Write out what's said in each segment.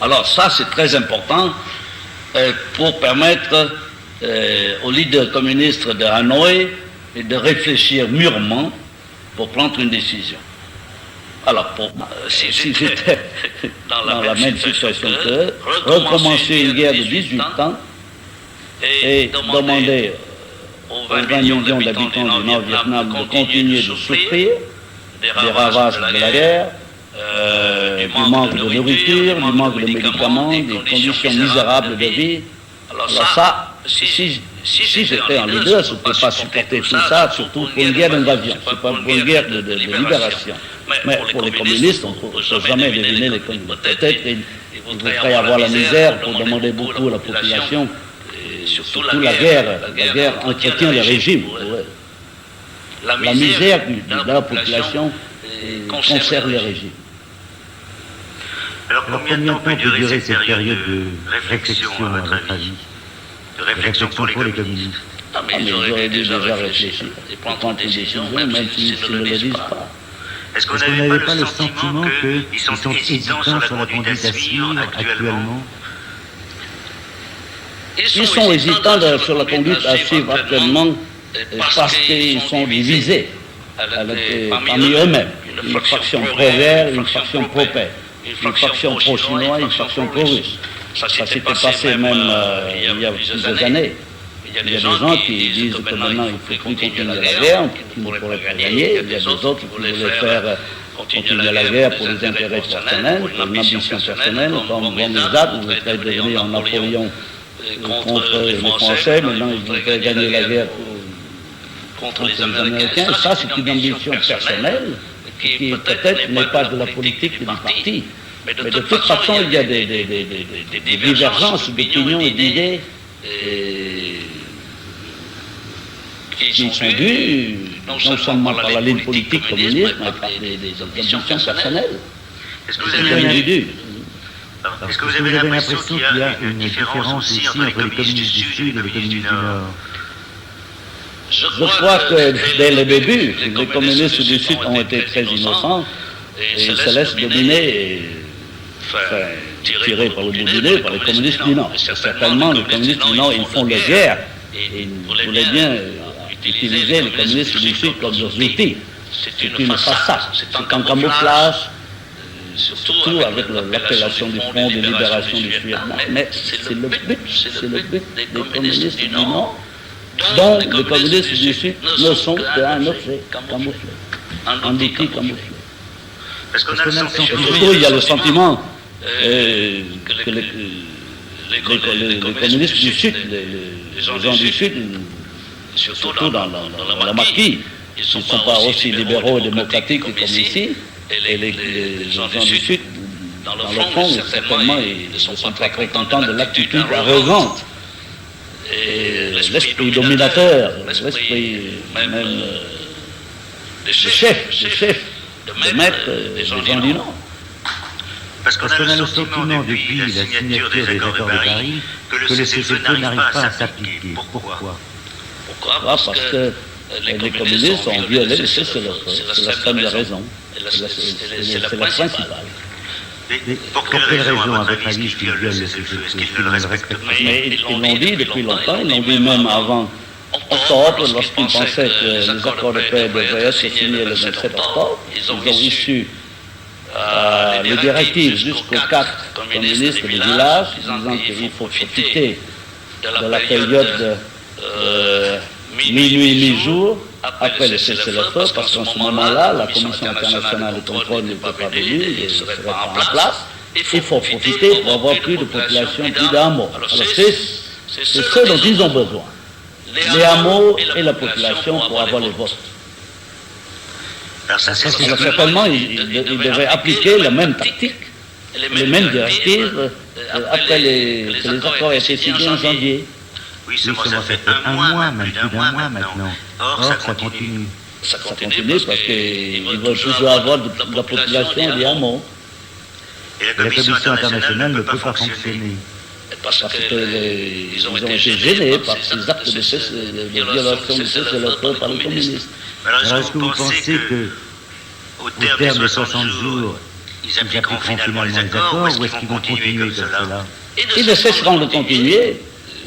Alors ça, c'est très important pour permettre aux leaders communistes de Hanoï de réfléchir mûrement pour prendre une décision. Alors, si j'étais dans la même situation qu'eux, recommencer une guerre de 18 ans et demander aux 20 millions d'habitants du Nord-Vietnam de continuer de souffrir des ravages de la guerre, du manque de nourriture, du manque de médicaments, des conditions misérables de vie. Alors ça, si j'étais en leader, je ne peux pas supporter tout ça, surtout pour une guerre d'invasion, c'est pas pour une guerre de libération. Mais pour les communistes, on ne peut jamais deviner les communistes. Peut-être qu'ils voudraient avoir la misère pour demander beaucoup à la population. Surtout la guerre entretient le régime. La misère de la population conserve le régime. Alors combien de temps peut durer cette période de réflexion, à votre avis? De réflexion pour les communistes? Mais ils auraient dû déjà réfléchir et prendre une décision, même s'ils ne le disent pas. Est-ce que vous n'avez pas le sentiment qu'ils sont hésitants sur la conduite à suivre actuellement? Ils sont hésitants sur la conduite à suivre actuellement parce qu'ils sont divisés parmi eux-mêmes. Une faction pro-vert, une faction pro-paix, une faction pro-chinois, une faction pro-russe. Ça s'était passé même il y a plusieurs années. Il y a des gens qui disent que maintenant il faut continuer la guerre, qui ne pourrait pas gagner. Il y a des autres qui voulaient faire continuer la guerre pour des intérêts personnels, pour une ambition personnelle, comme Bonaparte voulait devenir un Napoléon contre les Français, maintenant ils voudraient gagner la guerre contre les Américains. Ça, c'est une ambition personnelle qui peut-être n'est pas de la politique du parti. Mais de toute façon, il y a des divergences d'opinions et d'idées qui sont dues non seulement par la ligne politique communiste, mais par des ambitions personnelles. Est-ce que vous avez l'impression qu'il y a une différence ici entre les communistes du Sud et les communistes du Nord? Je crois que dès le début, les communistes du Sud ont été très innocents et ils se laissent dominer et tirés par le bout du nez par les communistes du Nord. Certainement, les communistes du Nord, ils font la guerre et ils voulaient bien utiliser les communistes du Sud comme leurs outils. C'est une façade, c'est un camouflage, surtout avec l'appellation du Front de libération du Vietnam. Mais c'est le but des communistes du Nord, dont les communistes du Sud ne sont qu'un objet camouflé, un outil camouflé. Parce qu'on a le sentiment, surtout, il y a le sentiment que les communistes du Sud, les gens du Sud, surtout dans la maquille, ils ne sont pas aussi libéraux et démocratiques comme ici, et les gens du Sud, dans le fond, certainement, ils ne sont pas très contents de l'attitude arrogante et l'esprit dominateur, l'esprit même des chefs, de maître des gens du Nord. Parce qu'on a le sentiment depuis la signature des accords de Paris que le cessez-le-feu n'arrive pas à s'appliquer. Pourquoi? Parce que les communistes ont violé le cessez-le-feu. C'est la seule raison. C'est la principale. Pour quelle raison, à votre avis, qu'ils violent le cessez-le-feu? Est-ce qu'ils ne le respectent pas? Mais ils l'ont dit depuis longtemps, ils l'ont dit même avant octobre, lorsqu'ils pensaient que les accords de paix devraient être signés le 27 octobre. Ils ont issu les directives jusqu'aux 4 communistes du village, disant qu'il faut profiter de la période minuit, mi-jour, après le cessez-le-feu, parce qu'en ce moment-là, la Commission internationale de contrôle ne peut pas venir, il ne serait pas en place. Il faut profiter pour avoir plus de population, plus d'hameaux. Alors c'est ce dont ils ont besoin. Les hameaux et la population pour avoir les votes. Alors certainement, ils devraient appliquer la même tactique, les mêmes directives, après que les accords aient été signés en janvier. Oui, ça fait un mois, même plus d'un mois maintenant. Or, ça continue. Ça continue parce qu'ils veulent toujours avoir de la population et des hameaux. Et la Commission internationale ne peut pas fonctionner. Parce qu'ils ont été gênés par ces actes de violation du cessez-le-feu par les communistes. Alors, est-ce que vous pensez que, au terme de 60 jours, ils appliqueront finalement les accords ou est-ce qu'ils vont continuer comme cela? Ils ne cesseront de continuer,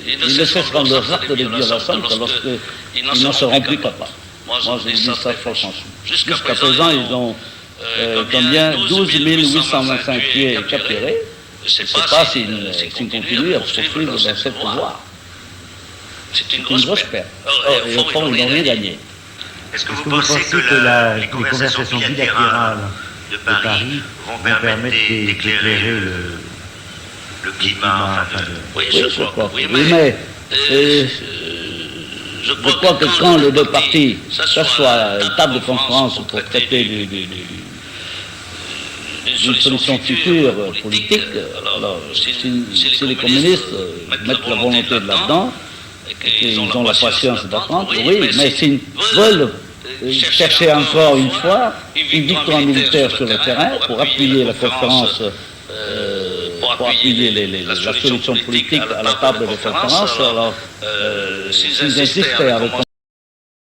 ils ne cesseront leurs actes de violence que lorsqu'ils n'en seront plus capables. Moi, je dis ça très franchement. Jusqu'à présent, ils ont combien 12 825 pieds capturés. Je ne sais pas s'ils continuent à poursuivre dans cette voie. C'est une grosse perte. Et au fond, ils n'ont rien gagné. Est-ce que vous pensez que les conversations bilatérales de Paris vont permettre d'éclairer le climat? Oui, je crois. Oui, mais je crois que quand les deux parties s'assoient à une table de conférence pour traiter d'une solution future politique, alors si les communistes mettent la volonté de là-dedans, et qu'ils ont la patience d'attendre, oui, mais s'ils veulent chercher encore une fois une victoire militaire sur le terrain pour appuyer la conférence, pour appuyer la solution politique à la table de conférence, alors s'ils insistaient avec